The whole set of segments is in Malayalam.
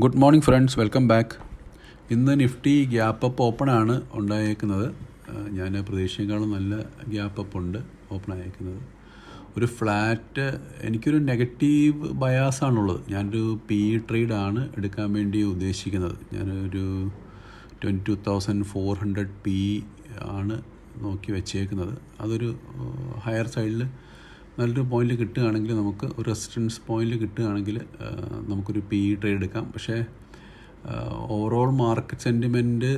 Good morning friends, welcome back. ഇന്ന് നിഫ്റ്റി ഗ്യാപ്പ് അപ്പ് ഓപ്പൺ ആണ് ഉണ്ടായേക്കുന്നത്. ഞാൻ പ്രതീക്ഷിച്ചേക്കാളും നല്ല ഗ്യാപ്പ് അപ്പ് ഉണ്ട് ഓപ്പൺ ആയേക്കുന്നത്. ഒരു ഫ്ലാറ്റ്, എനിക്കൊരു നെഗറ്റീവ് ബയാസാണുള്ളത്. ഞാനൊരു ട്രേഡാണ് എടുക്കാൻ വേണ്ടി ഉദ്ദേശിക്കുന്നത്. ഞാനൊരു 22,400 ആണ് നോക്കി വെച്ചേക്കുന്നത്. അതൊരു ഹയർ സൈഡിൽ നല്ലൊരു പോയിൻ്റ് കിട്ടുകയാണെങ്കിൽ, നമുക്ക് ഒരു റെസിസ്റ്റൻസ് പോയിൻ്റ് കിട്ടുകയാണെങ്കിൽ നമുക്കൊരു ട്രേഡ് എടുക്കാം. പക്ഷേ ഓവറോൾ മാർക്കറ്റ് സെൻറ്റിമെൻറ്റ്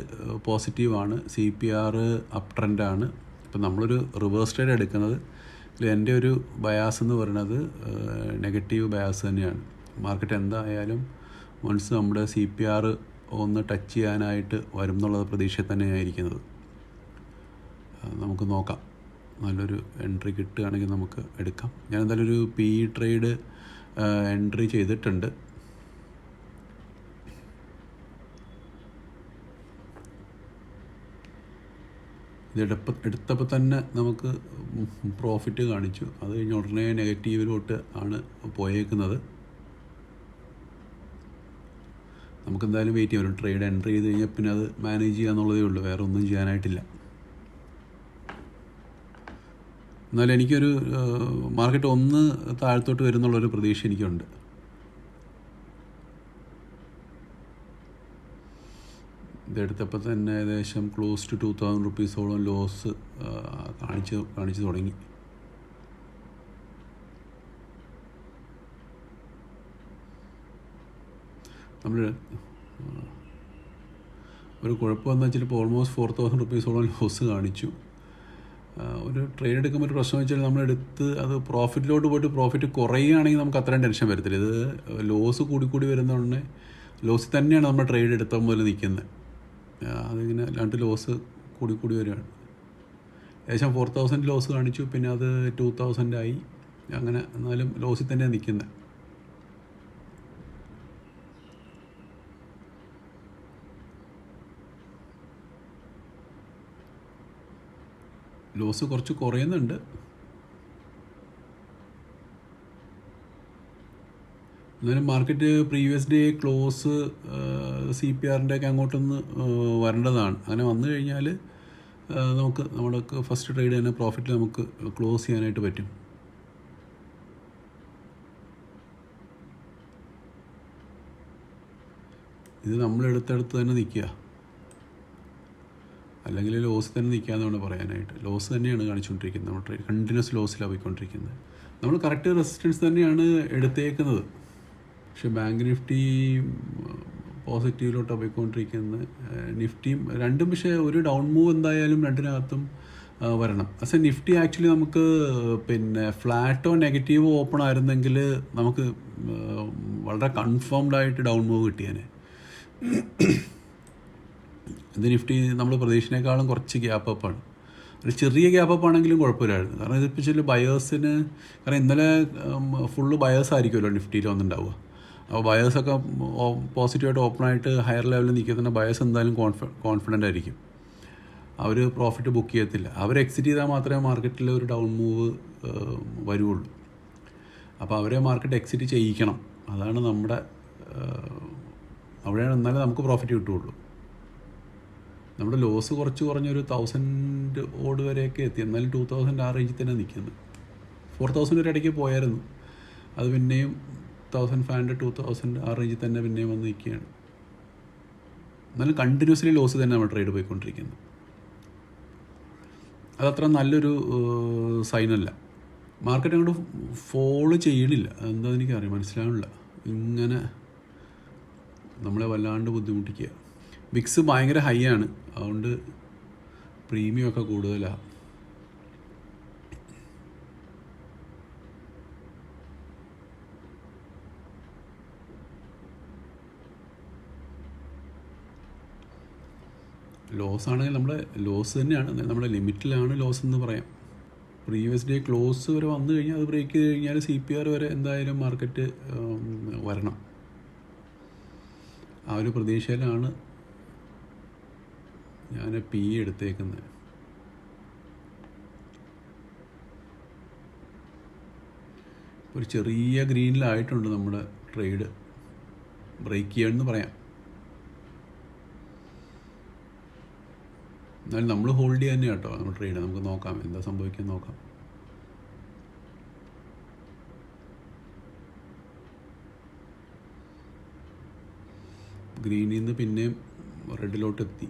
പോസിറ്റീവാണ്. CPR അപ്പ് ട്രെൻഡാണ്. ഇപ്പം നമ്മളൊരു റിവേഴ്സ് ട്രേഡ് എടുക്കുന്നത്. എൻ്റെ ഒരു ബയാസ് എന്ന് പറയുന്നത് നെഗറ്റീവ് ബയാസ് തന്നെയാണ്. മാർക്കറ്റ് എന്തായാലും വൺസ് നമ്മുടെ CPR ഒന്ന് ടച്ച് ചെയ്യാനായിട്ട് വരും എന്നുള്ള പ്രതീക്ഷ തന്നെയായിരിക്കുന്നത്. നമുക്ക് നോക്കാം. നല്ലൊരു എൻട്രി കിട്ടുകയാണെങ്കിൽ നമുക്ക് എടുക്കാം. ഞാൻ എന്തായാലും ഒരു ട്രേഡ് എൻട്രി ചെയ്തിട്ടുണ്ട്. ഇത് എടുത്തപ്പോൾ തന്നെ നമുക്ക് പ്രോഫിറ്റ് കാണിച്ചു. അത് കഴിഞ്ഞ് ഉടനെ നെഗറ്റീവിലോട്ട് ആണ് പോയേക്കുന്നത്. നമുക്കെന്തായാലും വെയിറ്റ് ചെയ്യാം. ഒരു ട്രേഡ് എൻട്രി ചെയ്ത് കഴിഞ്ഞാൽ പിന്നെ അത് മാനേജ് ചെയ്യാന്നുള്ളതേ ഉള്ളൂ, വേറെ ഒന്നും ചെയ്യാനായിട്ടില്ല. എന്നാലും എനിക്കൊരു മാർക്കറ്റ് ഒന്ന് താഴത്തോട്ട് വരുന്നുള്ളൊരു പ്രതീക്ഷ എനിക്കുണ്ട്. ഇതെടുത്തപ്പോൾ തന്നെ ഏകദേശം ക്ലോസ് ടു 2,000 റുപ്പീസോളം ലോസ് കാണിച്ച് തുടങ്ങി. നമ്മൾ ഒരു കുഴപ്പമെന്ന് വെച്ചാൽ ഇപ്പോൾ ഓൾമോസ്റ്റ് 4,000 റുപ്പീസോളം ലോസ് കാണിച്ചു. ഒരു ട്രേഡ് എടുക്കുമ്പോൾ ഒരു പ്രശ്നം വെച്ചാൽ നമ്മളെടുത്ത് അത് പ്രോഫിറ്റിലോട്ട് പോയിട്ട് പ്രോഫിറ്റ് കുറയുകയാണെങ്കിൽ നമുക്ക് അത്രയും ടെൻഷൻ വരത്തില്ല. ഇത് ലോസ് കൂടി വരുന്നതുകൊണ്ട് ലോസിൽ തന്നെയാണ് നമ്മൾ ട്രേഡ് എടുത്ത മുതൽ നിൽക്കുന്നത്. അതിങ്ങനെ അല്ലാണ്ട് ലോസ് കൂടി വരികയാണ്. ഏകദേശം 4,000 ലോസ് കാണിച്ചു, പിന്നെ അത് 2,000 ആയി. അങ്ങനെ എന്നാലും ലോസിൽ തന്നെയാണ് നിൽക്കുന്നത്. ലോസ് കുറച്ച് കുറയുന്നുണ്ട്. എന്നാലും മാർക്കറ്റ് പ്രീവിയസ് ഡേ ക്ലോസ് CPRൻ്റെ ഒക്കെ അങ്ങോട്ടൊന്ന് വരേണ്ടതാണ്. അങ്ങനെ വന്നു കഴിഞ്ഞാൽ നമുക്ക് നമ്മുടെ ഫസ്റ്റ് ട്രേഡ് തന്നെ പ്രോഫിറ്റ് നമുക്ക് ക്ലോസ് ചെയ്യാനായിട്ട് പറ്റും. ഇത് നമ്മളെടുത്തടുത്ത് തന്നെ നിൽക്കുക, അല്ലെങ്കിൽ ലോസ് തന്നെ നിൽക്കാമെന്നാണ് പറയാനായിട്ട്. ലോസ് തന്നെയാണ് കാണിച്ചുകൊണ്ടിരിക്കുന്നത്. നമ്മൾ ട്രേഡ് കണ്ടിന്യൂസ് ലോസിലാണ് പോയിക്കൊണ്ടിരിക്കുന്നത്. നമ്മൾ കറക്റ്റ് റെസിസ്റ്റൻസ് തന്നെയാണ് എടുത്തേക്കുന്നത്. പക്ഷേ ബാങ്ക് നിഫ്റ്റി പോസിറ്റീവിലോട്ടാണ് പോയിക്കൊണ്ടിരിക്കുന്നത്. നിഫ്റ്റിയും രണ്ടും, പക്ഷേ ഒരു ഡൗൺ മൂവ് എന്തായാലും രണ്ടിനകത്തും വരണം. പക്ഷേ നിഫ്റ്റി ആക്ച്വലി നമുക്ക് പിന്നെ ഫ്ലാറ്റോ നെഗറ്റീവോ ഓപ്പൺ ആയിരുന്നെങ്കിൽ നമുക്ക് വളരെ കൺഫേംഡായിട്ട് ഡൗൺ മൂവ് കിട്ടിയേനെ. ഇത് നിഫ്റ്റി നമ്മൾ പ്രതീക്ഷിച്ചതിനേക്കാളും കുറച്ച് ഗ്യാപ്പ് അപ്പാണ്. ഒരു ചെറിയ ഗ്യാപ്പ് അപ്പ് ആണെങ്കിലും കുഴപ്പമില്ലായിരുന്നു. കാരണം ഇതിപ്പോൾ ചില ബയേഴ്സിന്, കാരണം ഇന്നലെ ഫുള്ള് ബയേഴ്സ് ആയിരിക്കുമല്ലോ നിഫ്റ്റിയിൽ വന്നിട്ടുണ്ടാവുക. അപ്പോൾ ബയേഴ്സൊക്കെ പോസിറ്റീവായിട്ട് ഓപ്പണായിട്ട് ഹയർ ലെവലിൽ നിൽക്കുന്ന ബയേഴ്സ് എന്തായാലും കോൺഫിഡൻ്റ് ആയിരിക്കും. അവർ പ്രോഫിറ്റ് ബുക്ക് ചെയ്യത്തില്ല. അവർ എക്സിറ്റ് ചെയ്താൽ മാത്രമേ മാർക്കറ്റിൽ ഒരു ഡൗൺ മൂവ് വരുള്ളൂ. അപ്പോൾ അവരെ മാർക്കറ്റ് എക്സിറ്റ് ചെയ്യിക്കണം. അതാണ് നമ്മുടെ അവിടെയാണ്, എന്നാലേ നമുക്ക് പ്രോഫിറ്റ് കിട്ടുകയുള്ളൂ. നമ്മുടെ ലോസ് കുറച്ച് കുറഞ്ഞൊരു 1,000 ഓട് വരെയൊക്കെ എത്തി. എന്നാലും 2,000 ആ റേഞ്ചിൽ തന്നെ നിൽക്കുന്നത്. 4,000 ഒരു ഇടയ്ക്ക് പോയായിരുന്നു. അത് പിന്നെയും 1,500 2,000 ആ റേഞ്ചിൽ തന്നെ പിന്നെയും വന്ന് നിൽക്കുകയാണ്. എന്നാലും കണ്ടിന്യൂസ്ലി ലോസ് തന്നെ നമ്മൾ ട്രേഡ് പോയിക്കൊണ്ടിരിക്കുന്നത്. അതത്ര നല്ലൊരു സൈനല്ല. മാർക്കറ്റ് അങ്ങോട്ട് ഫോളോ ചെയ്യണില്ല. അതെന്താണെന്ന് എനിക്കറിയാം, മനസ്സിലാവണില്ല. ഇങ്ങനെ നമ്മളെ വല്ലാണ്ട് ബുദ്ധിമുട്ടിക്കുക. വിക്സ് ഭയങ്കര ഹൈ ആണ്, അതുകൊണ്ട് പ്രീമിയം ഒക്കെ കൂടുതലാണ്. ലോസ് ആണെങ്കിൽ നമ്മുടെ ലോസ് തന്നെയാണ്, നമ്മുടെ ലിമിറ്റിലാണ് ലോസ് എന്ന് പറയാം. പ്രീവിയസ് ഡേ ക്ലോസ് വരെ വന്നു കഴിഞ്ഞാൽ അത് ബ്രേക്ക് ചെയ്ത് കഴിഞ്ഞാൽ CPR വരെ എന്തായാലും മാർക്കറ്റ് വരണം. ആ ഒരു പ്രതീക്ഷയിലാണ് ഞാൻ എടുത്തേക്കുന്നത്. ഒരു ചെറിയ ഗ്രീനിലായിട്ടുണ്ട് നമ്മുടെ ട്രേഡ്. ബ്രേക്ക് ഈവൻ പറയാം. എന്നാലും നമ്മൾ ഹോൾഡ് ചെയ്യാൻ തന്നെ കേട്ടോ നമ്മൾ ട്രേഡ്. നമുക്ക് നോക്കാം എന്താ സംഭവിക്കാൻ നോക്കാം. ഗ്രീനിൽ നിന്ന് പിന്നെയും റെഡിലോട്ട് എത്തി.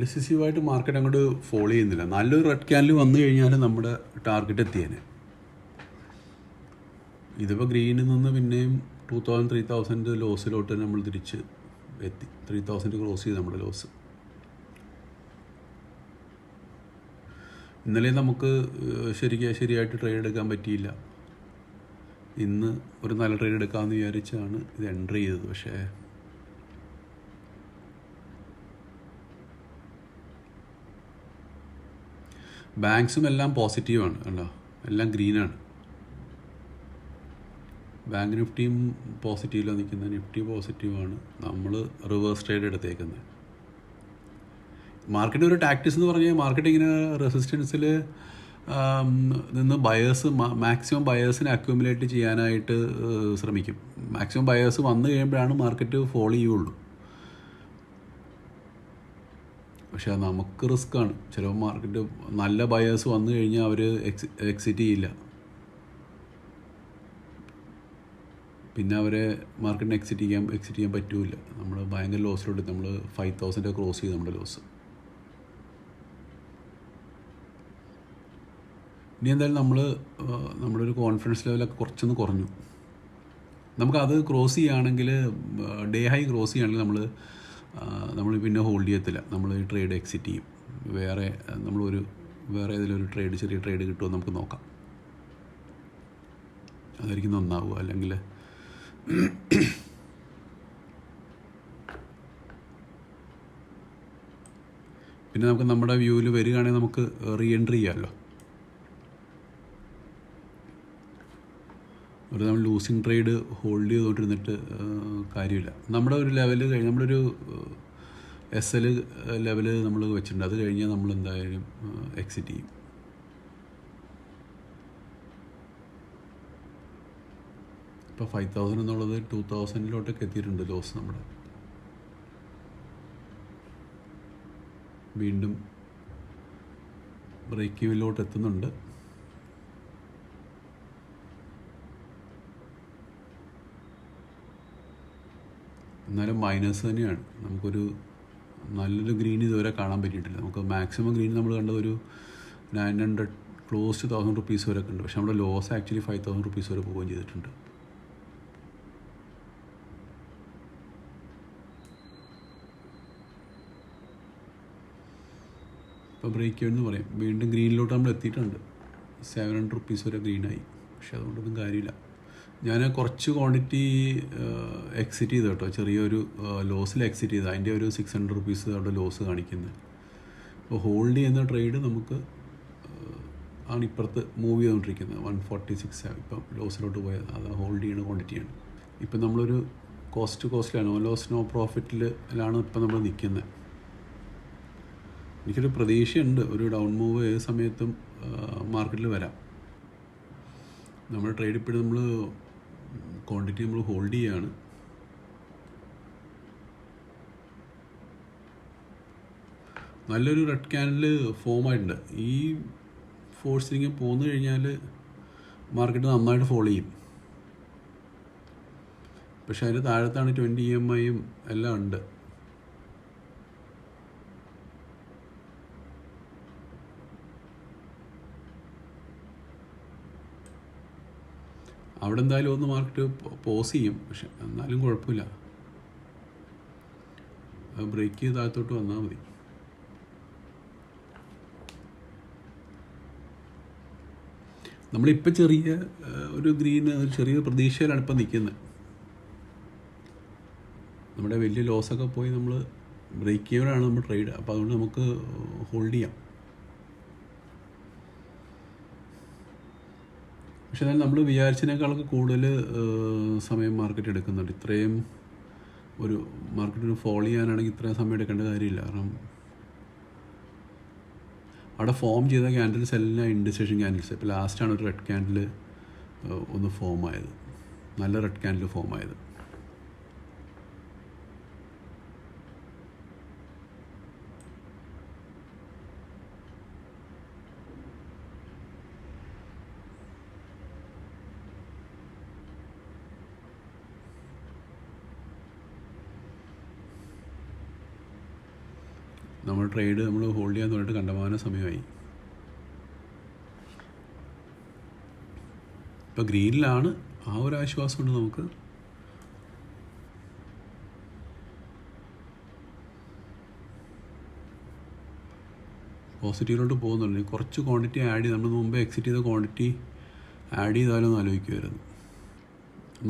ഡിസിസീവായിട്ട് മാർക്കറ്റ് അങ്ങോട്ട് ഫോളോ ചെയ്യുന്നില്ല. നല്ലൊരു റെഡ് ക്യാൻഡിൽ വന്നു കഴിഞ്ഞാൽ നമ്മുടെ ടാർഗറ്റ് എത്തിയേനെ. ഇതിപ്പോൾ ഗ്രീനിൽ നിന്ന് പിന്നെയും 2000-3000 ലോസിലോട്ട് നമ്മൾ തിരിച്ച് എത്തി. 3000 ക്രോസ് ചെയ്ത് നമ്മുടെ ലോസ്. ഇന്നലെ നമുക്ക് ശരിയായിട്ട് ട്രേഡ് എടുക്കാൻ പറ്റിയില്ല. ഇന്ന് ഒരു നല്ല ട്രേഡ് എടുക്കാമെന്ന് വിചാരിച്ചാണ് ഇത് എൻട്രി ചെയ്തത്. പക്ഷേ ബാങ്ക്സും എല്ലാം പോസിറ്റീവാണ് അല്ലോ, എല്ലാം ഗ്രീനാണ്. ബാങ്ക് നിഫ്റ്റിയും പോസിറ്റീവിലാണ് നിൽക്കുന്നത്, നിഫ്റ്റി പോസിറ്റീവാണ്. നമ്മൾ റിവേഴ്സ് ട്രേഡ് എടുത്തേക്കുന്നത്. മാർക്കറ്റ് ഒരു ടാക്ടിക്സ് എന്ന് പറഞ്ഞാൽ മാർക്കറ്റ് ഇങ്ങനെ റെസിസ്റ്റൻസിൽ നിന്ന് മാക്സിമം ബയേഴ്സിനെ അക്യുമുലേറ്റ് ചെയ്യാനായിട്ട് ശ്രമിക്കും. മാക്സിമം ബയേഴ്സ് വന്നു കഴിയുമ്പോഴാണ് മാർക്കറ്റ് ഫോളോ ചെയ്യുള്ളൂ. പക്ഷേ നമുക്ക് റിസ്ക്കാണ്. ചിലപ്പോൾ മാർക്കറ്റ് നല്ല ബയേഴ്സ് വന്നു കഴിഞ്ഞാൽ അവർ എക്സിറ്റ് ചെയ്യില്ല. പിന്നെ അവരെ മാർക്കറ്റിന് എക്സിറ്റ് ചെയ്യാൻ പറ്റില്ല. നമ്മൾ ഭയങ്കര ലോസിലോട്ട് നമ്മൾ 5000 ക്രോസ് ചെയ്ത് നമ്മുടെ ലോസ്. ഇനി എന്തായാലും നമ്മുടെ ഒരു കോൺഫിഡൻസ് ലെവലൊക്കെ കുറച്ചൊന്ന് കുറഞ്ഞു. നമുക്കത് ക്രോസ് ചെയ്യുകയാണെങ്കിൽ ഡേ ഹൈ ക്രോസ് ചെയ്യുകയാണെങ്കിൽ നമ്മൾ പിന്നെ ഹോൾഡ് ചെയ്യത്തില്ല. നമ്മൾ ഈ ട്രേഡ് എക്സിറ്റ് ചെയ്യും. വേറെ ഏതെങ്കിലും ഒരു ചെറിയ ട്രേഡ് കിട്ടുമോ നമുക്ക് നോക്കാം. അതായിരിക്കും നന്നാവുക. അല്ലെങ്കിൽ പിന്നെ നമുക്ക് നമ്മുടെ വ്യൂവിൽ വരികയാണെങ്കിൽ നമുക്ക് റീ എൻട്രി ചെയ്യാമല്ലോ. നമ്മൾ ലൂസിങ് ട്രേഡ് ഹോൾഡ് ചെയ്തുകൊണ്ടിരുന്നിട്ട് കാര്യമില്ല. നമ്മുടെ ഒരു ലെവല് കഴിഞ്ഞ് നമ്മളൊരു SL ലെവല് നമ്മൾ വെച്ചിട്ടുണ്ട്. അത് കഴിഞ്ഞാൽ നമ്മൾ എന്തായാലും എക്സിറ്റ് ചെയ്യും. ഇപ്പോൾ 5000 എന്നുള്ളത് 2000 എത്തിയിട്ടുണ്ട് ലോസ്. നമ്മുടെ വീണ്ടും ബ്രേക്ക് ഈവനിലോട്ട് എത്തുന്നുണ്ട്. എന്നാലും മൈനസ് തന്നെയാണ്. നമുക്കൊരു നല്ലൊരു ഗ്രീൻ ഇതുവരെ കാണാൻ പറ്റിയിട്ടില്ല. നമുക്ക് മാക്സിമം ഗ്രീൻ നമ്മൾ കണ്ടത് ഒരു 900 ക്ലോസ് ടു 1000 റുപ്പീസ് വരെ ഒക്കെ ഉണ്ട്. പക്ഷെ നമ്മുടെ ലോസ് ആക്ച്വലി 5000 റുപ്പീസ് വരെ പോവുകയും ചെയ്തിട്ടുണ്ട്. ഇപ്പോൾ ബ്രേക്ക് എന്ന് പറയും. വീണ്ടും ഗ്രീനിലോട്ട് നമ്മൾ എത്തിയിട്ടുണ്ട്. 700 റുപ്പീസ് വരെ ഗ്രീനായി. പക്ഷെ അതുകൊണ്ടൊന്നും കാര്യമില്ല. ഞാൻ കുറച്ച് ക്വാണ്ടിറ്റി എക്സിറ്റ് ചെയ്തു കേട്ടോ. ചെറിയൊരു ലോസിൽ എക്സിറ്റ് ചെയ്ത് അതിൻ്റെ ഒരു 600 റുപ്പീസ് അവിടെ ലോസ് കാണിക്കുന്നത്. അപ്പോൾ ഹോൾഡ് ചെയ്യുന്ന ട്രേഡ് നമുക്ക് ആണ് ഇപ്പുറത്ത് മൂവ് ചെയ്തുകൊണ്ടിരിക്കുന്നത്. 146 ഇപ്പം ലോസിലോട്ട് പോയത്. അത് ഹോൾഡ് ചെയ്യുന്ന ക്വാണ്ടിറ്റിയാണ്. ഇപ്പം നമ്മളൊരു കോസ്റ്റിലാണ്. നോ ലോസ് നോ പ്രോഫിറ്റിലാണ് ഇപ്പം നമ്മൾ നിൽക്കുന്നത്. എനിക്കൊരു പ്രതീക്ഷയുണ്ട് ഒരു ഡൗൺ മൂവ് ഏത് സമയത്തും മാർക്കറ്റിൽ വരാം. നമ്മുടെ ട്രേഡ് ഇപ്പോഴും നമ്മൾ ക്വാണ്ടിറ്റി നമ്മൾ ഹോൾഡ് ചെയ്യുകയാണ്. നല്ലൊരു റെഡ് ക്യാൻഡിൽ ഫോം ആയിട്ടുണ്ട്. ഈ ഫോഴ്സിങ് പോന്നു കഴിഞ്ഞാൽ മാർക്കറ്റ് നന്നായിട്ട് ഫോളോ ചെയ്യും. പക്ഷെ അതിൻ്റെ താഴത്താണ് 20 EMIയും എല്ലാം ഉണ്ട്. അവിടെ എന്തായാലും ഒന്ന് മാർക്കറ്റ് പോസ് ചെയ്യും. പക്ഷെ എന്നാലും കുഴപ്പമില്ല. ബ്രേക്ക് ചെയ്ത് താഴത്തോട്ട് വന്നാൽ മതി. നമ്മളിപ്പോൾ ചെറിയ ഒരു ചെറിയ പ്രതീക്ഷയിലാണ് ഇപ്പം നിൽക്കുന്നത്. നമ്മുടെ വലിയ ലോസൊക്കെ പോയി നമ്മൾ ബ്രേക്ക് ചെയ്യുന്നതാണ് നമ്മൾ ട്രേഡ്. അപ്പോൾ അതുകൊണ്ട് നമുക്ക് ഹോൾഡ് ചെയ്യാം. പക്ഷെ എന്നാൽ നമ്മൾ വിചാരിച്ചതിനേക്കാളൊക്കെ കൂടുതൽ സമയം മാർക്കറ്റ് എടുക്കുന്നുണ്ട്. ഇത്രയും ഒരു മാർക്കറ്റിന് ഫോളോ ചെയ്യാനാണെങ്കിൽ ഇത്രയും സമയം എടുക്കേണ്ട കാര്യമില്ല. കാരണം അവിടെ ഫോം ചെയ്ത ക്യാൻഡിൽസ് എല്ലാം ഇൻഡിസിഷൻ ക്യാൻഡിൽസ്. ഇപ്പോൾ ലാസ്റ്റാണ് ഒരു റെഡ് ക്യാൻഡിൽ ഒന്ന് ഫോം ആയത്. നല്ല റെഡ് ക്യാൻഡിൽ ഫോം ആയത്. നമ്മൾ ട്രേഡ് നമ്മൾ ഹോൾഡ് ചെയ്യാൻ തുടങ്ങിയിട്ട് കണ്ടമാന സമയമായി. ഇപ്പോൾ ഗ്രീനിലാണ്, ആ ഒരു ആശ്വാസമുണ്ട് നമുക്ക്. പോസിറ്റീവിലോട്ട് പോകുന്നുണ്ട്. കുറച്ച് ക്വാണ്ടിറ്റി ആഡ് ചെയ്ത്, നമ്മൾ മുമ്പ് എക്സിറ്റ് ചെയ്ത ക്വാണ്ടിറ്റി ആഡ് ചെയ്താലും ആലോചിക്കുമായിരുന്നു.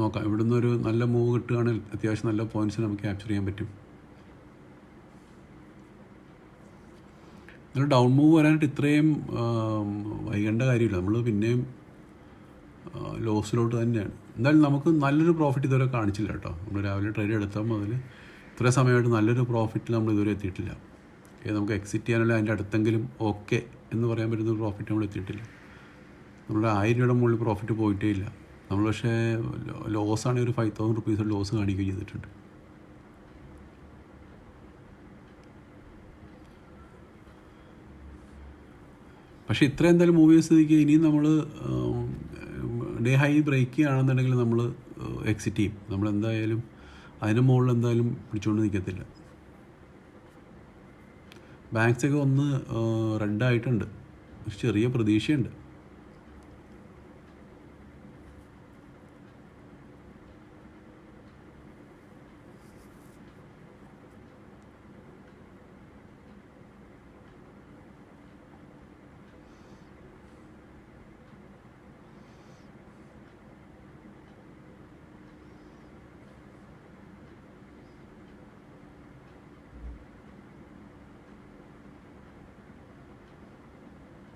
നോക്കാം, ഇവിടുന്ന് ഒരു നല്ല മൂവ് കിട്ടുകയാണെങ്കിൽ അത്യാവശ്യം നല്ല പോയിൻറ്റ്സ് നമുക്ക് ക്യാപ്ചർ ചെയ്യാൻ പറ്റും. നല്ല ഡൗൺ മൂവ് വരാനായിട്ട് ഇത്രയും വൈകേണ്ട കാര്യമില്ല. നമ്മൾ പിന്നെയും ലോസിലോട്ട് തന്നെയാണ്. എന്തായാലും നമുക്ക് നല്ലൊരു പ്രോഫിറ്റ് ഇതുവരെ കാണിച്ചില്ല കേട്ടോ. നമ്മൾ രാവിലെ ട്രേഡ് എടുത്താൽ മുതൽ ഇത്ര സമയമായിട്ട് നല്ലൊരു പ്രോഫിറ്റിൽ നമ്മൾ ഇതുവരെ എത്തിയിട്ടില്ല. നമുക്ക് എക്സിറ്റ് ചെയ്യാനുള്ള അതിൻ്റെ അടുത്തെങ്കിലും ഓക്കെ എന്ന് പറയാൻ പറ്റുന്ന പ്രോഫിറ്റ് നമ്മൾ എത്തിയിട്ടില്ല. നമ്മുടെ 1000 രൂപയുടെ മുകളിൽ പ്രോഫിറ്റ് പോയിട്ടേ ഇല്ല. നമ്മൾ പക്ഷേ ലോസാണെങ്കിൽ ഒരു 5000 റുപ്പീസ് ലോസ് കാണിക്കുകയും ചെയ്തിട്ടുണ്ട്. പക്ഷേ ഇത്ര എന്തായാലും മൂവ് ചെയ്ത സ്ഥിതിക്ക് ഇനിയും നമ്മൾ ഡേ ഹൈ ബ്രേക്ക് ചെയ്യുകയാണെന്നുണ്ടെങ്കിൽ നമ്മൾ എക്സിറ്റ് ചെയ്യും. നമ്മളെന്തായാലും അതിന് മുകളിൽ എന്തായാലും പിടിച്ചുകൊണ്ട് നിൽക്കത്തില്ല. ബാങ്ക്സൊക്കെ ഒന്ന് റെഡായിട്ടുണ്ട്, ചെറിയ പ്രതീക്ഷയുണ്ട്.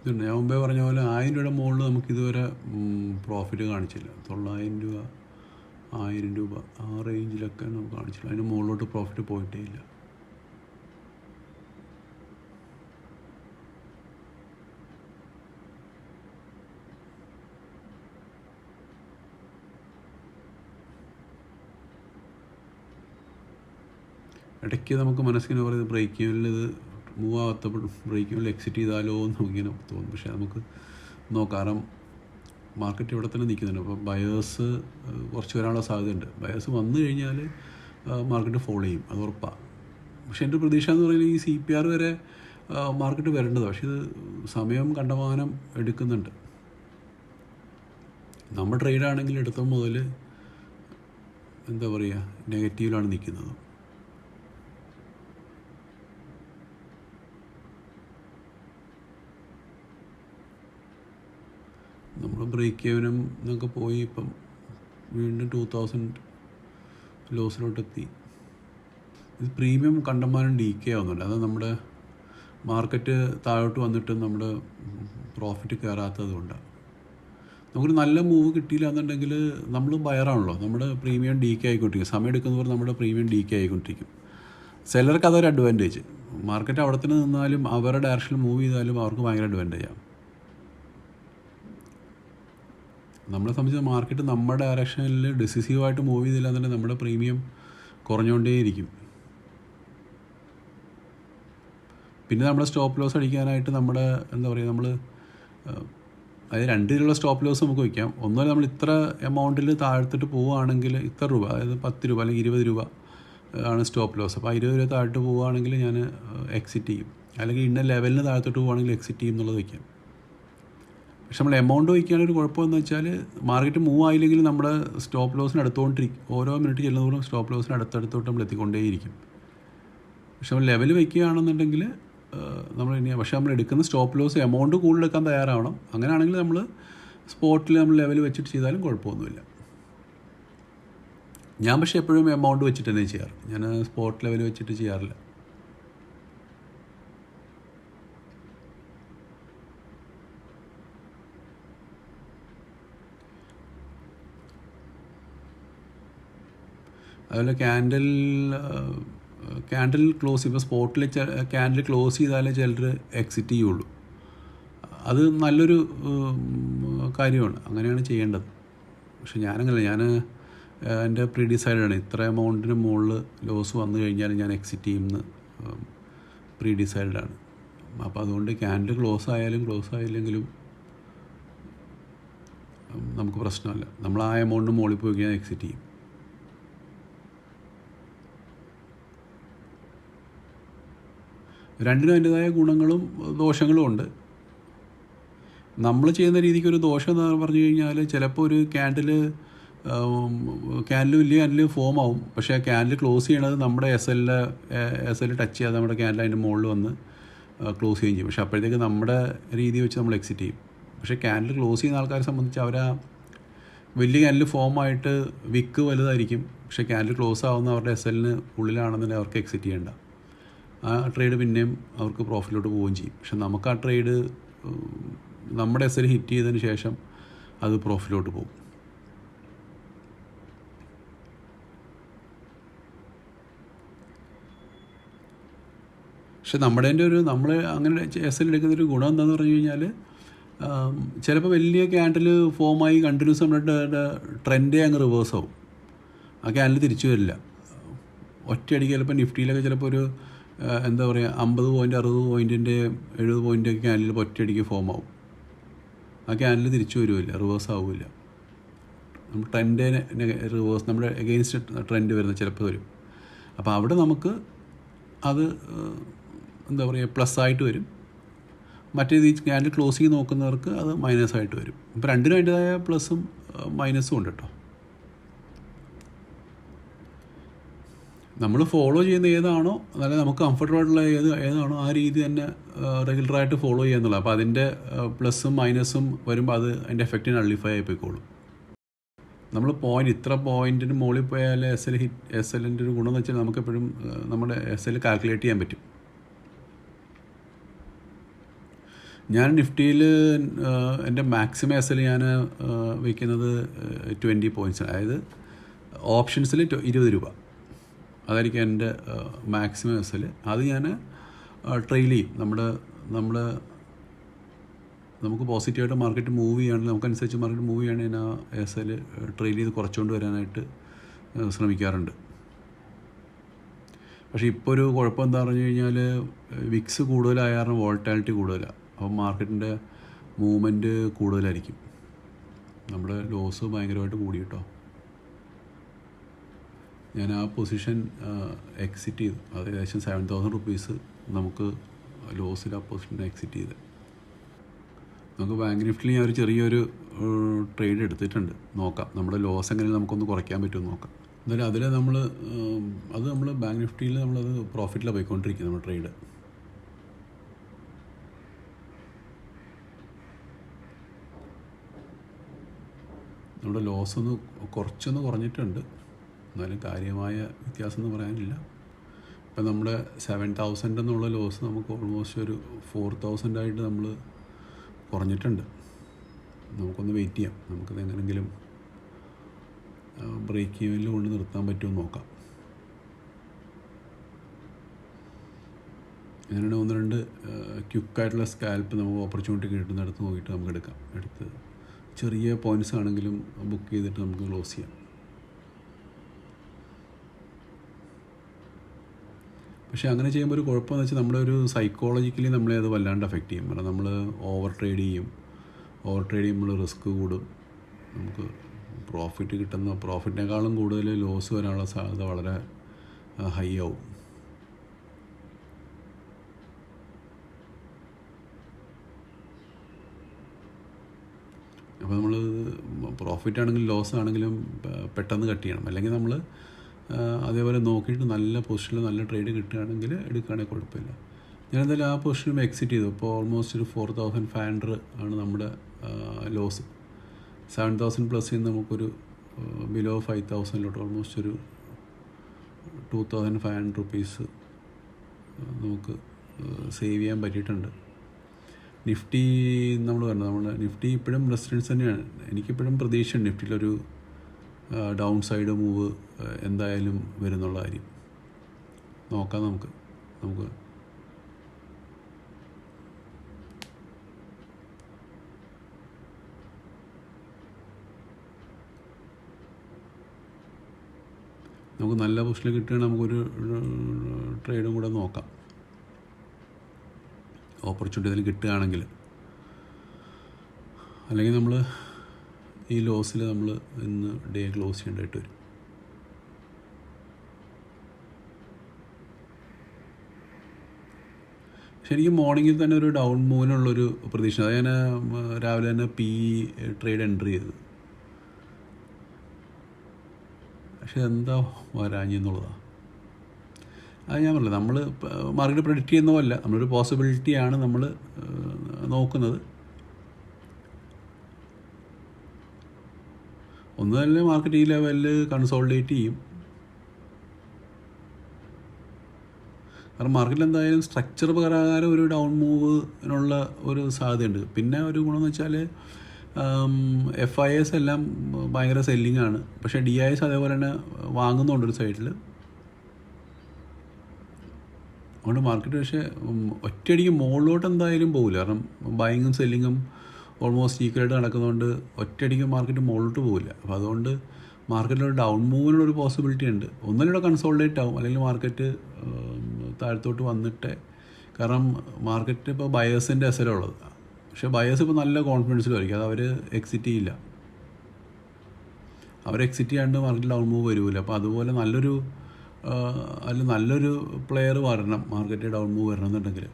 ഞാൻ മുമ്പേ പറഞ്ഞ പോലെ 1000 രൂപയുടെ മുകളിൽ നമുക്കിതുവരെ പ്രോഫിറ്റ് കാണിച്ചില്ല. 900 രൂപ, 1000 രൂപ ആ റേഞ്ചിലൊക്കെ നമുക്ക് കാണിച്ചില്ല. അതിന് മുകളിലോട്ട് പ്രോഫിറ്റ് പോയിട്ടേ ഇല്ല. ഇടയ്ക്ക് നമുക്ക് മനസ്സിന് പറയുന്നത് ബ്രേക്ക് ഈവനിൽ ഇത് മൂവ് ആകത്തപ്പോൾ ബ്രേക്ക് ഈവനിൽ എക്സിറ്റ് ചെയ്താലോ എന്ന് നമുക്കിങ്ങനെ തോന്നും. പക്ഷേ നമുക്ക് നോക്കാം, കാരണം മാർക്കറ്റ് ഇവിടെ തന്നെ നിൽക്കുന്നുണ്ട്. അപ്പോൾ ബയേഴ്സ് കുറച്ച് വരാനുള്ള സാധ്യതയുണ്ട്. ബയേഴ്സ് വന്നു കഴിഞ്ഞാൽ മാർക്കറ്റ് ഫോളോ ചെയ്യും, അത് ഉറപ്പാണ്. പക്ഷേ എൻ്റെ പ്രതീക്ഷ എന്ന് പറയുന്നത് ഈ CPR വരെ മാർക്കറ്റ് വരേണ്ടത്. പക്ഷേ ഇത് സമയം കണ്ടമാനം എടുക്കുന്നുണ്ട്. നമ്മുടെ ട്രേഡാണെങ്കിൽ എടുത്ത മുതൽ എന്താ പറയുക, നെഗറ്റീവിലാണ് നിൽക്കുന്നത്. നമ്മൾ ബ്രേക്ക് ഈവനും എന്നൊക്കെ പോയി ഇപ്പം വീണ്ടും 2000 ലോസിലോട്ടെത്തി. ഇത് പ്രീമിയം കണ്ടമാനം ഡീക്കേ ആവുന്നുണ്ട്. അത് നമ്മുടെ മാർക്കറ്റ് താഴോട്ട് വന്നിട്ട് നമ്മുടെ പ്രോഫിറ്റ് കയറാത്തത് കൊണ്ടാണ്. നമുക്കൊരു നല്ല മൂവ് കിട്ടിയില്ല എന്നുണ്ടെങ്കിൽ നമ്മൾ ബയറാണല്ലോ, നമ്മുടെ പ്രീമിയം ഡീക്കേ ആയിക്കൊണ്ടിരിക്കും. സമയം എടുക്കുന്നവർ നമ്മുടെ പ്രീമിയം ഡീക്കേ ആയിക്കൊണ്ടിരിക്കും. സെല്ലർക്ക് അതൊരു അഡ്വാൻറ്റേജ്. മാർക്കറ്റ് അവിടെ തന്നെ നിന്നാലും അവരുടെ ഡയറക്ഷനിൽ മൂവ് ചെയ്താലും അവർക്ക് ഭയങ്കര അഡ്വാൻറ്റേജാണ്. നമ്മളെ സംബന്ധിച്ച് മാർക്കറ്റ് നമ്മുടെ ഡയറക്ഷനിൽ ഡിസിസീവായിട്ട് മൂവ് ചെയ്തില്ല എന്നുണ്ടെങ്കിൽ നമ്മുടെ പ്രീമിയം കുറഞ്ഞുകൊണ്ടേയിരിക്കും. പിന്നെ നമ്മുടെ സ്റ്റോപ്പ് ലോസ് അടിക്കാനായിട്ട് നമ്മുടെ എന്താ പറയുക, നമ്മൾ അതായത് 2 രീതിയിലുള്ള സ്റ്റോപ്പ് ലോസ് നമുക്ക് വയ്ക്കാം. ഒന്നുമല്ല, നമ്മൾ ഇത്ര എമൗണ്ടിൽ താഴ്ത്തിട്ട് പോവുകയാണെങ്കിൽ ഇത്ര രൂപ, അതായത് 10 രൂപ അല്ലെങ്കിൽ 20 രൂപ ആണ് സ്റ്റോപ്പ് ലോസ്. അപ്പോൾ 20 രൂപ താഴ്ത്ത് പോവുകയാണെങ്കിൽ ഞാൻ എക്സിറ്റ് ചെയ്യും. അല്ലെങ്കിൽ ഇന്ന ലെവലിന് താഴ്ത്തിട്ട് പോവുകയാണെങ്കിൽ എക്സിറ്റ് ചെയ്യും എന്നുള്ളത് വയ്ക്കാം. പക്ഷെ നമ്മൾ എമൗണ്ട് വയ്ക്കുകയാണെങ്കിൽ ഒരു കുഴപ്പമെന്ന് വെച്ചാൽ മാർക്കറ്റ് മൂവ് ആയില്ലെങ്കിൽ നമ്മുടെ സ്റ്റോപ്പ് ലോസിന് അടുത്തുകൊണ്ടിരിക്കും. ഓരോ മിനിറ്റ് ചെല്ലുന്നതോറും സ്റ്റോപ്പ് ലോസിന് അടുത്തടുത്തോട്ട് നമ്മൾ എത്തിക്കൊണ്ടേയിരിക്കും. പക്ഷെ നമ്മൾ ലെവൽ വയ്ക്കുകയാണെന്നുണ്ടെങ്കിൽ നമ്മൾ ഇനി, പക്ഷേ നമ്മൾ എടുക്കുന്ന സ്റ്റോപ്പ് ലോസ് എമൗണ്ട് കൂടുതലെടുക്കാൻ തയ്യാറാവണം. അങ്ങനെയാണെങ്കിൽ നമ്മൾ സ്പോട്ടിൽ നമ്മൾ ലെവൽ വെച്ചിട്ട് ചെയ്താലും കുഴപ്പമൊന്നുമില്ല. ഞാൻ പക്ഷേ എപ്പോഴും എമൗണ്ട് വെച്ചിട്ട് തന്നെ ചെയ്യാറ്. ഞാൻ സ്പോട്ട് ലെവൽ വെച്ചിട്ട് ചെയ്യാറില്ല. അതുപോലെ ക്യാൻഡിൽ ക്ലോസ് ചെയ്യുമ്പോൾ സ്പോട്ടിൽ ക്യാൻഡിൽ ക്ലോസ് ചെയ്താലേ ചിലർ എക്സിറ്റ് ചെയ്യുള്ളൂ. അത് നല്ലൊരു കാര്യമാണ്, അങ്ങനെയാണ് ചെയ്യേണ്ടത്. പക്ഷെ ഞാനങ്ങനെ, ഞാൻ എൻ്റെ പ്രീ ഡിസൈഡാണ്. ഇത്ര എമൗണ്ടിന് മുകളിൽ ലോസ് വന്നു കഴിഞ്ഞാൽ ഞാൻ എക്സിറ്റ് ചെയ്യുമെന്ന് പ്രീ ഡിസൈഡാണ്. അപ്പോൾ അതുകൊണ്ട് ക്യാൻഡിൽ ക്ലോസ് ആയാലും ക്ലോസ് ആയില്ലെങ്കിലും നമുക്ക് പ്രശ്നമല്ല. നമ്മൾ ആ എമൗണ്ടിന് മുകളിൽ പോയി കഴിഞ്ഞാൽ എക്സിറ്റ് ചെയ്യും. രണ്ടിനും അതിൻ്റേതായ ഗുണങ്ങളും ദോഷങ്ങളും ഉണ്ട്. നമ്മൾ ചെയ്യുന്ന രീതിക്ക് ഒരു ദോഷം എന്ന് പറഞ്ഞു കഴിഞ്ഞാൽ ചിലപ്പോൾ ഒരു ക്യാൻഡിൽ വലിയ ക്യാൻഡിൽ ഫോം ആവും, പക്ഷേ ആ ക്യാൻഡിൽ ക്ലോസ് ചെയ്യണത് നമ്മുടെ എസ് എൽ ടച്ച് ചെയ്യാതെ നമ്മുടെ ക്യാൻഡിൽ അതിൻ്റെ മുകളിൽ വന്ന് ക്ലോസ് ചെയ്യുകയും ചെയ്യും. പക്ഷേ അപ്പോഴത്തേക്ക് നമ്മുടെ രീതി വെച്ച് നമ്മൾ എക്സിറ്റ് ചെയ്യും. പക്ഷേ ക്യാൻഡിൽ ക്ലോസ് ചെയ്യുന്ന ആൾക്കാരെ സംബന്ധിച്ച് അവർ ആ വലിയ ക്യാൻഡിൽ ഫോമായിട്ട് വിക്ക് വലുതായിരിക്കും, പക്ഷേ ക്യാൻഡിൽ ക്ലോസ് ആവുന്ന അവരുടെ എസ് എല്ലിന് ഉള്ളിലാണെന്നുണ്ടെങ്കിൽ അവർക്ക് എക്സിറ്റ് ചെയ്യേണ്ട. ആ ട്രേഡ് പിന്നെയും അവർക്ക് പ്രോഫിറ്റിലോട്ട് പോവുകയും ചെയ്യും. പക്ഷെ നമുക്ക് ആ ട്രേഡ് നമ്മുടെ എസ് എൽ ഹിറ്റ് ചെയ്തതിന് ശേഷം അത് പ്രോഫിറ്റിലോട്ട് പോകും. പക്ഷെ നമ്മൾ അങ്ങനെ എസ് എൽ എടുക്കുന്നൊരു ഗുണം എന്താണെന്ന് പറഞ്ഞു കഴിഞ്ഞാൽ ചിലപ്പോൾ വലിയ ക്യാൻഡിൽ ഫോമായി കണ്ടിന്യൂസ് നമ്മുടെ ട്രെൻഡേ അങ്ങ് റിവേഴ്സ് ആവും. ആ ക്യാൻഡിൽ തിരിച്ചു വരില്ല. ഒറ്റയടിക്ക് ചിലപ്പോൾ നിഫ്റ്റിയിലൊക്കെ ചിലപ്പോൾ ഒരു എന്താ പറയുക 50 പോയിൻ്റ് 60 പോയിൻറ്റിൻ്റെ 70 പോയിൻ്റൊക്കെ ക്യാൻഡിൽ ഒറ്റയടിക്ക് ഫോം ആവും. ആ ക്യാൻഡിൽ തിരിച്ചു വരുമില്ല, റിവേഴ്സ് ആവില്ല. നമ്മൾ ട്രെൻഡേ റിവേഴ്സ് നമ്മുടെ എഗെയിൻസ്റ്റ് ട്രെൻഡ് വരുന്ന ചിലപ്പോൾ വരും. അപ്പോൾ അവിടെ നമുക്ക് അത് എന്താ പറയുക പ്ലസ് ആയിട്ട് വരും. മറ്റേത് ഈ ക്യാൻഡിൽ ക്ലോസ് ചെയ്ത് നോക്കുന്നവർക്ക് അത് മൈനസായിട്ട് വരും. ഇപ്പോൾ രണ്ടിനും അതിൻ്റെതായ പ്ലസും മൈനസും ഉണ്ട് കേട്ടോ. നമ്മൾ ഫോളോ ചെയ്യുന്ന ഏതാണോ നല്ല നമുക്ക് കംഫർട്ടബിളായിട്ടുള്ള ഏതാണോ ആ രീതി തന്നെ റെഗുലറായിട്ട് ഫോളോ ചെയ്യാന്നുള്ളത്. അപ്പോൾ അതിൻ്റെ പ്ലസും മൈനസും വരുമ്പോൾ അത് അതിൻ്റെ എഫക്റ്റിന് നള്ളിഫൈ ആയി പോയിക്കോളും. നമ്മൾ ഇത്ര പോയിൻറ്റിന് മുകളിൽ പോയാൽ എസ് എല്ലിൻ്റെ ഒരു ഗുണം എന്ന് വെച്ചാൽ നമുക്കെപ്പോഴും നമ്മുടെ എസ് എൽ കാൽക്കുലേറ്റ് ചെയ്യാൻ പറ്റും. ഞാൻ നിഫ്റ്റിയിൽ എൻ്റെ മാക്സിമം എസ് എൽ ഞാൻ വയ്ക്കുന്നത് 20 പോയിൻറ്റ്സ്, അതായത് ഓപ്ഷൻസിൽ 20 രൂപ. അതായിരിക്കും എൻ്റെ മാക്സിമം എസ് എൽ. അത് ഞാൻ ട്രെയിൽ ചെയ്യും. നമുക്ക് പോസിറ്റീവായിട്ട് മാർക്കറ്റ് മൂവ് ചെയ്യുകയാണെങ്കിൽ നമുക്കനുസരിച്ച് മാർക്കറ്റ് മൂവ് ചെയ്യുകയാണെങ്കിൽ ഞാൻ ആ എസ് എൽ ട്രെയിൽ ചെയ്ത് കുറച്ചുകൊണ്ട് വരാനായിട്ട് ശ്രമിക്കാറുണ്ട്. പക്ഷേ ഇപ്പോൾ ഒരു കുഴപ്പം എന്താ പറഞ്ഞു കഴിഞ്ഞാൽ വിക്സ് കൂടുതലായ കാരണം വോൾട്ടാലിറ്റി കൂടുതലാണ്. അപ്പോൾ മാർക്കറ്റിൻ്റെ മൂവ്മെൻറ്റ് കൂടുതലായിരിക്കും. നമ്മുടെ ലോസ് ഭയങ്കരമായിട്ട് കൂടി കേട്ടോ. ഞാൻ ആ പൊസിഷൻ എക്സിറ്റ് ചെയ്തു. അത് ഏകദേശം 7,000 റുപ്പീസ് നമുക്ക് ലോസിൽ ആ പൊസിഷൻ എക്സിറ്റ് ചെയ്ത്. നമുക്ക് ബാങ്ക് നിഫ്റ്റിയിൽ ഞാൻ ഒരു ചെറിയൊരു ട്രേഡ് എടുത്തിട്ടുണ്ട്. നോക്കാം നമ്മുടെ ലോസ് എങ്ങനെ നമുക്കൊന്ന് കുറയ്ക്കാൻ പറ്റുമെന്ന് നോക്കാം. എന്തായാലും അതിൽ നമ്മൾ ബാങ്ക് നിഫ്റ്റിയിൽ നമ്മളത് പ്രോഫിറ്റിലാണ് പോയിക്കൊണ്ടിരിക്കുന്നത് നമ്മുടെ ട്രേഡ്. നമ്മുടെ ലോസ് കുറച്ചൊന്ന് കുറഞ്ഞിട്ടുണ്ട്, എന്നാലും കാര്യമായ വ്യത്യാസം എന്ന് പറയാനില്ല. ഇപ്പം നമ്മുടെ 7,000 എന്നുള്ള ലോസ് നമുക്ക് ഓൾമോസ്റ്റ് ഒരു 4,000 ആയിട്ട് നമ്മൾ കുറഞ്ഞിട്ടുണ്ട്. നമുക്കൊന്ന് വെയിറ്റ് ചെയ്യാം. നമുക്കത് എങ്ങനെയെങ്കിലും ബ്രേക്ക് ഈവനിൽ കൊണ്ട് നിർത്താൻ പറ്റുമെന്ന് നോക്കാം. അങ്ങനെയാണ് 1-2 ക്വിക്കായിട്ടുള്ള സ്കാൽപ്പ് നമുക്ക് ഓപ്പർച്യൂണിറ്റി കിട്ടുന്നിടത്ത് നോക്കിയിട്ട് നമുക്ക് എടുത്ത് ചെറിയ പോയിൻറ്റ്സ് ആണെങ്കിലും ബുക്ക് ചെയ്തിട്ട് നമുക്ക് ക്ലോസ് ചെയ്യാം. പക്ഷേ അങ്ങനെ ചെയ്യുമ്പോൾ ഒരു കുഴപ്പമെന്ന് വെച്ചാൽ നമ്മുടെ ഒരു സൈക്കോളജിക്കലി നമ്മളെ അത് വല്ലാണ്ട് എഫക്റ്റ് ചെയ്യും. കാരണം നമ്മൾ ഓവർ ട്രേഡ് ചെയ്യുമ്പോൾ റിസ്ക് കൂടും. നമുക്ക് പ്രോഫിറ്റിനേക്കാളും കൂടുതൽ ലോസ് വരാനുള്ള സാധ്യത വളരെ ഹൈ ആവും. അപ്പോൾ നമ്മൾ പ്രോഫിറ്റ് ആണെങ്കിലും ലോസ് ആണെങ്കിലും പെട്ടെന്ന് കട്ട് ചെയ്യണം. അല്ലെങ്കിൽ നമ്മൾ അതേപോലെ നോക്കിയിട്ട് നല്ല പൊസിഷനിൽ നല്ല ട്രേഡ് കിട്ടുകയാണെങ്കിൽ എടുക്കുകയാണെങ്കിൽ കുഴപ്പമില്ല. ഞാനെന്തായാലും ആ പൊസിഷനും എക്സിറ്റ് ചെയ്തു. ഇപ്പോൾ ഓൾമോസ്റ്റ് ഒരു 4,500 ആണ് നമ്മുടെ ലോസ്. 7,000 പ്ലസ് ചെയ്യുന്ന നമുക്കൊരു ബിലോ 5,000 ഓൾമോസ്റ്റ് ഒരു 2,500 റുപ്പീസ് നമുക്ക് സേവ് ചെയ്യാൻ പറ്റിയിട്ടുണ്ട്. നിഫ്റ്റി നിഫ്റ്റി ഇപ്പോഴും റെസിസ്റ്റൻസ് തന്നെയാണ്. എനിക്കിപ്പോഴും പ്രതീക്ഷയുണ്ട് നിഫ്റ്റിയിലൊരു ഡൗൺ സൈഡ് മൂവ് എന്തായാലും വരുന്നുള്ള കാര്യം. നോക്കാം നമുക്ക് നല്ല പൊസിഷനിൽ കിട്ടുകയാണെങ്കിൽ നമുക്കൊരു ട്രേഡും കൂടെ നോക്കാം. ഓപ്പർച്യൂണിറ്റി അതിൽ കിട്ടുകയാണെങ്കിൽ. അല്ലെങ്കിൽ നമ്മൾ ഈ ലോസിൽ നമ്മൾ ഇന്ന് ഡേ ക്ലോസ് ചെയ്യേണ്ടതായിട്ട് വരും. ശരിക്കും മോർണിംഗിൽ തന്നെ ഒരു ഡൗൺ മൂവിനുള്ളൊരു പ്രതീക്ഷ. അത് ഞാൻ രാവിലെ തന്നെ പി ട്രേഡ് എൻട്രി ചെയ്തത്. പക്ഷെ എന്താ വരാഞ്ഞെന്നുള്ളതാണ്. അത് ഞാൻ പറഞ്ഞില്ല, നമ്മൾ മാർക്കറ്റ് പ്രെഡിക്റ്റ് ചെയ്യുന്നതല്ല, നമ്മളൊരു പോസിബിലിറ്റിയാണ് നമ്മൾ നോക്കുന്നത്. ഒന്ന് തന്നെ മാർക്കറ്റ് ഈ ലെവലിൽ കൺസോളിഡേറ്റ് ചെയ്യും. കാരണം മാർക്കറ്റിൽ എന്തായാലും സ്ട്രക്ചർ പ്രകാരം ഒരു ഡൗൺ മൂവിനുള്ള ഒരു സാധ്യതയുണ്ട്. പിന്നെ ഒരു ഗുണമെന്ന് വെച്ചാൽ FIs എല്ലാം ഭയങ്കര സെല്ലിംഗ് ആണ്, പക്ഷേ DIs അതേപോലെ തന്നെ വാങ്ങുന്നുണ്ട് ഒരു സൈഡിൽ. അതുകൊണ്ട് മാർക്കറ്റ് പക്ഷേ ഒറ്റയടിക്ക് മുകളിലോട്ട് എന്തായാലും പോകില്ല. കാരണം ബൈങ്ങും സെല്ലിങ്ങും ഓൾമോസ്റ്റ് ഈക്വലായിട്ട് നടക്കുന്നതുകൊണ്ട് ഒറ്റയടിക്ക് മാർക്കറ്റ് മുകളിലോട്ട് പോകില്ല. അപ്പോൾ അതുകൊണ്ട് മാർക്കറ്റിലൊരു ഡൗൺ മൂവിനുള്ളൊരു പോസിബിലിറ്റി ഉണ്ട്. ഒന്നിലൂടെ കൺസോളിഡേറ്റ് ആവും, അല്ലെങ്കിൽ മാർക്കറ്റ് താഴത്തോട്ട് വന്നിട്ട്. കാരണം മാർക്കറ്റ് ഇപ്പോൾ ബയേഴ്സിൻ്റെ അസലുള്ളത്, പക്ഷേ ബയേഴ്സ് ഇപ്പോൾ നല്ല കോൺഫിഡൻസിലായിരിക്കും. അത് അവർ എക്സിറ്റ് ചെയ്യില്ല. അവർ എക്സിറ്റ് ചെയ്യാണ്ട് മാർക്കറ്റിൽ ഡൗൺ മൂവ് വരുമല്ലോ. അപ്പോൾ അതുപോലെ നല്ലൊരു പ്ലെയർ വരണം മാർക്കറ്റ് ഡൗൺ മൂവ് വരണം എന്നുണ്ടെങ്കിൽ.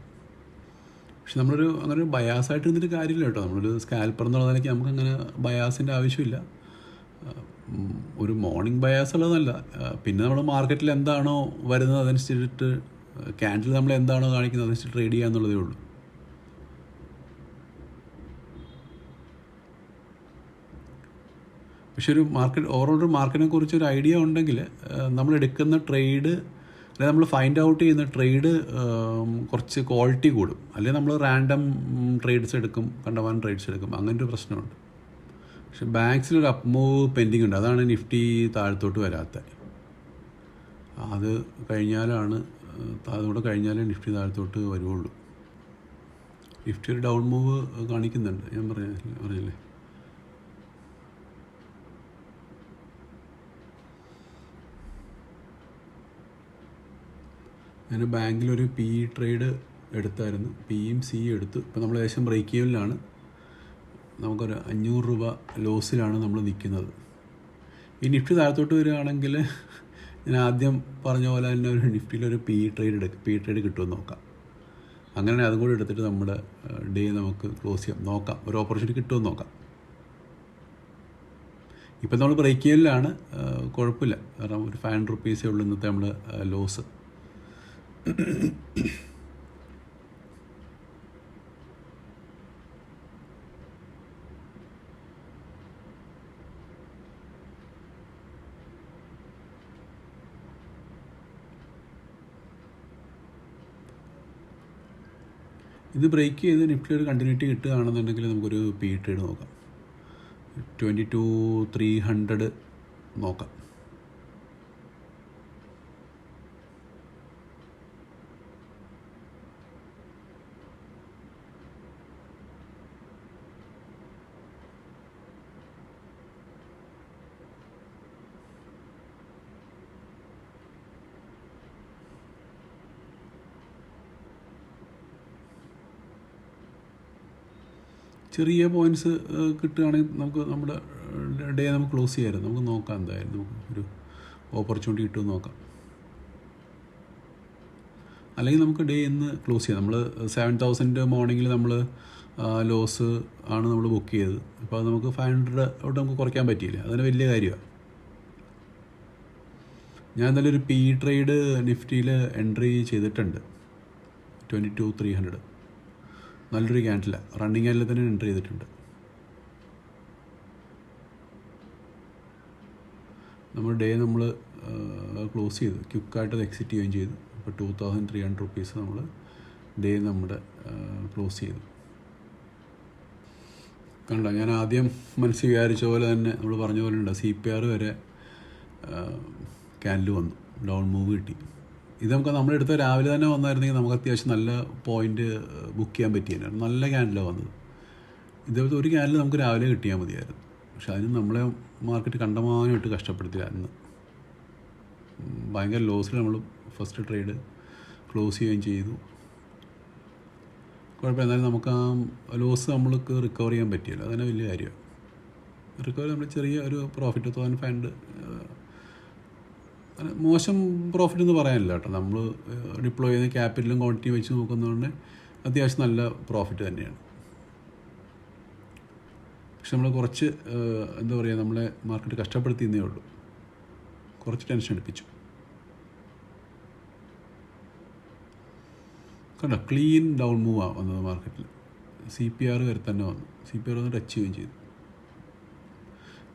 പക്ഷെ നമ്മളൊരു അങ്ങനെ ഒരു ബയാസായിട്ട് ഇരുന്നിട്ട് കാര്യമില്ല കേട്ടോ. നമ്മളൊരു സ്കാൽപ്പർ എന്നുള്ള നിലയ്ക്ക് നമുക്കങ്ങനെ ബയാസിൻ്റെ ആവശ്യമില്ല. ഒരു മോർണിംഗ് ബയാസ് ഉള്ളതല്ല. പിന്നെ നമ്മൾ മാർക്കറ്റിൽ എന്താണോ വരുന്നത് അതനുസരിച്ചിട്ട് ക്യാൻഡിൽ നമ്മൾ എന്താണോ കാണിക്കുന്നത് അതനുസരിച്ച് ട്രേഡ് ചെയ്യുക എന്നുള്ളതേ ഉള്ളൂ. പക്ഷെ ഒരു ഓവറോൾ ഒരു മാർക്കറ്റിനെ കുറിച്ച് ഒരു ഐഡിയ ഉണ്ടെങ്കിൽ നമ്മൾ എടുക്കുന്ന ട്രേഡ്, അല്ലെങ്കിൽ നമ്മൾ ഫൈൻഡ് ഔട്ട് ചെയ്യുന്ന ട്രേഡ് കുറച്ച് ക്വാളിറ്റി കൂടും. അല്ലെങ്കിൽ നമ്മൾ റാൻഡം ട്രേഡ്സ് എടുക്കും, കണ്ടമാനം ട്രേഡ്സ് എടുക്കും, അങ്ങനത്തെ ഒരു പ്രശ്നമുണ്ട്. പക്ഷെ ബാങ്ക്സിലൊരു അപ്പ് മൂവ് പെൻഡിങ് ഉണ്ട്. അതാണ് നിഫ്റ്റി താഴത്തോട്ട് വരാത്തത്. അത് അതുകൂടെ കഴിഞ്ഞാലേ നിഫ്റ്റി താഴത്തോട്ട് വരുള്ളൂ. നിഫ്റ്റി ഒരു ഡൗൺ മൂവ് കാണിക്കുന്നുണ്ട്, ഞാൻ പറഞ്ഞില്ലേ. ഞാൻ ബാങ്കിലൊരു PE ട്രേഡ് എടുത്തായിരുന്നു, Pയും Cയും എടുത്തു. ഇപ്പോൾ നമ്മൾ ഏകദേശം ബ്രേക്ക് ഈവനിലാണ്. നമുക്കൊരു 500 രൂപ ലോസിലാണ് നമ്മൾ നിൽക്കുന്നത്. ഈ നിഫ്റ്റി താഴത്തോട്ട് വരികയാണെങ്കിൽ ഞാൻ ആദ്യം പറഞ്ഞ പോലെ തന്നെ ഒരു നിഫ്റ്റിയിലൊരു PE ട്രേഡ് കിട്ടുമെന്ന് നോക്കാം. അങ്ങനെ അതും കൂടി എടുത്തിട്ട് നമ്മുടെ ഡേ നമുക്ക് ക്ലോസ് ചെയ്യാം, നോക്കാം, ഒരു ഓപ്പർച്യൂണിറ്റി കിട്ടുമെന്ന് നോക്കാം. ഇപ്പം നമ്മൾ ബ്രേക്ക് ഈവനിലാണ്, കുഴപ്പമില്ല. കാരണം ഒരു 500 റുപ്പീസേ ഉള്ളൂ ഇന്നത്തെ നമ്മൾ ലോസ്. ഇത് ബ്രേക്ക് ചെയ്ത് നിഫ്റ്റി ഒരു കണ്ടിന്യൂറ്റി കിട്ടുകയാണെന്നുണ്ടെങ്കിൽ നമുക്കൊരു PE ട്രേഡ് നോക്കാം. 22,300 നോക്കാം. ചെറിയ പോയിൻറ്റ്സ് കിട്ടുകയാണെങ്കിൽ നമുക്ക് നമ്മുടെ ഡേ നമുക്ക് ക്ലോസ് ചെയ്യാമായിരുന്നു. നമുക്ക് നോക്കാം, എന്തായാലും നമുക്ക് ഒരു ഓപ്പർച്യൂണിറ്റി കിട്ടുമെന്ന് നോക്കാം. അല്ലെങ്കിൽ നമുക്ക് ഡേ ഇന്ന് ക്ലോസ് ചെയ്യാം. നമ്മൾ 7,000 മോർണിംഗിൽ നമ്മൾ ലോസ് ആണ് നമ്മൾ ബുക്ക് ചെയ്തത്. അപ്പോൾ അത് നമുക്ക് 500 തൊട്ട് നമുക്ക് കുറയ്ക്കാൻ പറ്റിയില്ല. അതിന് വലിയ കാര്യമാണ്. ഞാൻ എന്തായാലും ഒരു PE ട്രേഡ് നിഫ്റ്റിയിൽ എൻട്രി ചെയ്തിട്ടുണ്ട്, 22,300. നല്ലൊരു ക്യാൻഡിലാണ്, റണ്ണിങ് ക്യാൻഡിൽ തന്നെ എൻട്രി ചെയ്തിട്ടുണ്ട്. നമ്മൾ ഡേ നമ്മൾ ക്ലോസ് ചെയ്തു, ക്വിക്കായിട്ട് അത് എക്സിറ്റ് ചെയ്യുകയും ചെയ്തു. അപ്പോൾ 2,300 റുപ്പീസ് നമ്മൾ ഡേ നമ്മുടെ ക്ലോസ് ചെയ്തു. കണ്ടോ, ഞാൻ ആദ്യം മനസ്സിൽ വിചാരിച്ച പോലെ തന്നെ നമ്മൾ പറഞ്ഞ പോലെ ഉണ്ട്, CPR വരെ ക്യാൻഡിൽ വന്നു, ഡൗൺ മൂവ് കിട്ടി. ഇത് നമുക്ക് നമ്മളെടുത്ത രാവിലെ തന്നെ വന്നായിരുന്നെങ്കിൽ നമുക്ക് അത്യാവശ്യം നല്ല പോയിൻ്റ് ബുക്ക് ചെയ്യാൻ പറ്റിയായിരുന്നു. നല്ല ക്യാൻഡിലാണ് വന്നത്. ഇതേപോലത്തെ ഒരു ക്യാൻഡിൽ നമുക്ക് രാവിലെ കിട്ടിയാൽ മതിയായിരുന്നു. പക്ഷെ അതിന് നമ്മളെ മാർക്കറ്റ് കണ്ടമാനമായിട്ട് കഷ്ടപ്പെടുത്തിയായിരുന്നു. ഭയങ്കര ലോസിൽ നമ്മൾ ഫസ്റ്റ് ട്രേഡ് ക്ലോസ് ചെയ്യുകയും ചെയ്തു. കുഴപ്പമില്ല, എന്നാലും നമുക്ക് ആ ലോസ് നമ്മൾക്ക് റിക്കവർ ചെയ്യാൻ പറ്റിയല്ലോ, അതന്നെ വലിയ കാര്യമാണ്. റിക്കവർ നമ്മൾ ചെറിയ ഒരു പ്രോഫിറ്റ് 1,500 മോശം പ്രോഫിറ്റ് എന്ന് പറയാനില്ല കേട്ടോ. നമ്മൾ ഡിപ്ലോയ് ചെയ്യുന്ന ക്യാപിറ്റലും ക്വാണ്ടിറ്റിയും വെച്ച് നോക്കുന്നതുകൊണ്ട് അത്യാവശ്യം നല്ല പ്രോഫിറ്റ് തന്നെയാണ്. പക്ഷെ നമ്മൾ കുറച്ച് എന്താ പറയുക, നമ്മളെ മാർക്കറ്റ് കഷ്ടപ്പെടുത്തിയെന്നേ ഉള്ളൂ, കുറച്ച് ടെൻഷൻ എടുപ്പിച്ചു. കണ്ടോ, ക്ലീൻ ഡൗൺ മൂവാണ് വന്നത് മാർക്കറ്റിൽ. CPR വരെ തന്നെ വന്നു. CPR ഒന്ന് ടച്ച് ചെയ്യുകയും ചെയ്തു.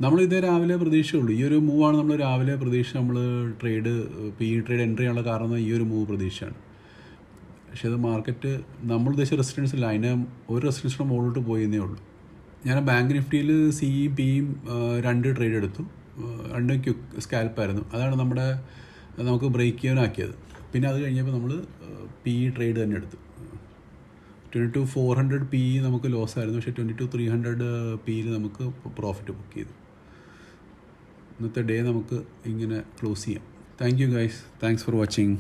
നമ്മളിതേ രാവിലെ പ്രതീക്ഷയുള്ളൂ. ഈ ഒരു മൂവാണ് നമ്മൾ രാവിലെ പ്രതീക്ഷ. നമ്മൾ ട്രേഡ് ട്രേഡ് എൻട്രി ചെയ്യാനുള്ള കാരണം ഈ ഒരു മൂവ് പ്രതീക്ഷയാണ്. പക്ഷേ അത് മാർക്കറ്റ് നമ്മൾ ഉദ്ദേശിച്ച റെസിസ്റ്റൻസ് ഇല്ല, അതിന് ഒരു റെസിസ്റ്റൻസിൻ്റെ മുകളിലോട്ട് പോയെന്നേ ഉള്ളൂ. ഞാൻ ബാങ്ക് നിഫ്റ്റിയിൽ സിയും പിയും 2 ട്രേഡ് എടുത്തു. 2 ക്വിക്ക് സ്കാൽപ്പായിരുന്നു. അതാണ് നമുക്ക് ബ്രേക്ക് ചെയ്യാനാക്കിയത്. പിന്നെ അത് കഴിഞ്ഞപ്പോൾ നമ്മൾ PE ട്രേഡ് തന്നെ എടുത്തു. 22,400 PE നമുക്ക് ലോസ് ആയിരുന്നു. പക്ഷേ 22,300 PEയിൽ നമുക്ക് പ്രോഫിറ്റ് ബുക്ക് ചെയ്തു. ഇന്നത്തെ ഡേ നമുക്ക് ഇങ്ങനെ ക്ലോസ് ചെയ്യാം. Thank you guys, thanks for watching.